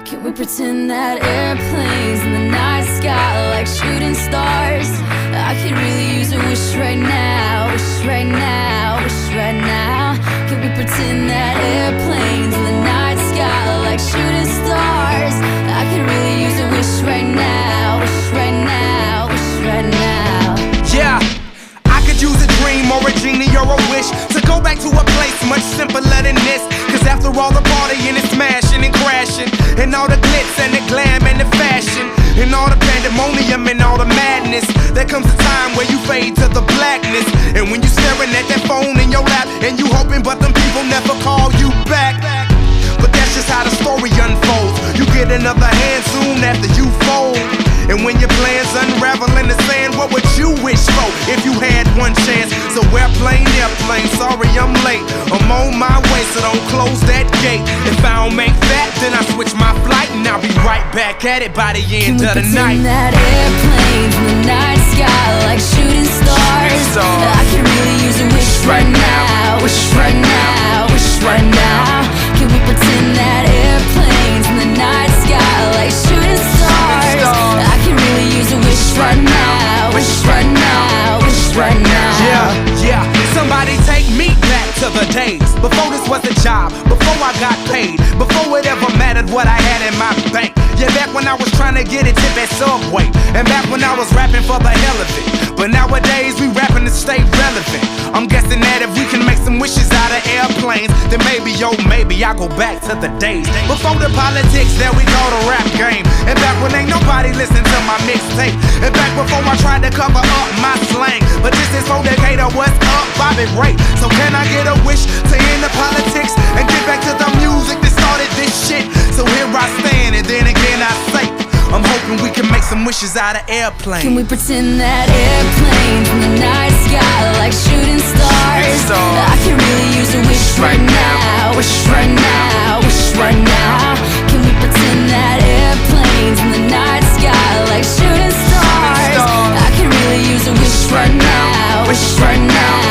Can we pretend that airplanes in the night sky like shooting stars? I could really use a wish right now, wish right now, wish right now. Can we pretend that airplanes in the night sky like shooting stars? I could really use a wish right now, wish right now, wish right now. Yeah, I could use a dream or a genie or a wish to go back to a place much simpler than this. Cause after all the partying and smashing and crashing, and all the glitz and the glam and the fashion, and all the pandemonium and all the madness, there comes a time where you fade to the blackness. And when you staring at that phone in your lap, and you hoping but them people never call you back. But that's just how the story unfolds. You get another hand soon after you fold. And when your plans unravel in the sand, what would you wish for if you had one chance? So airplane, sorry I'm late. I'm on my way, so don't close that gate. If I don't make that, then I switch my flight, and I'll be right back at it by the end of the night. Can we pretend that airplanes in the night sky like shooting stars? I can really use a wish right now, wish right now, wish right now. Can we pretend that airplanes in the night sky like shooting stars? I can really use a wish right now, wish right now, wish right now. Yeah, somebody take me back to the days before this was a job, before I got paid, before it ever mattered what I had in my bank. Yeah, back when I was trying to get a tip at Subway, and back when I was rapping for the hell of it. But nowadays we rapping to stay relevant. I'm guessing that if we can make some wishes out of airplanes, then maybe, oh maybe I'll go back to the days before the politics, there we go, the rap game. And back when ain't nobody listened to my mixtape, and back before I tried to cover up my slang. But this is for Decatur, what's up, Bobby Ray? So can I get a wish to end the politics and get back to the music that started this shit? So here I stand, and then again I say, I'm hoping we can make some wishes out of airplanes. Can we pretend that airplanes in the night sky like shooting stars? I can really use a wish right now, wish right now, wish right now. Can we pretend that airplanes in the night sky like shooting stars? I can really use a wish right now, wish right now.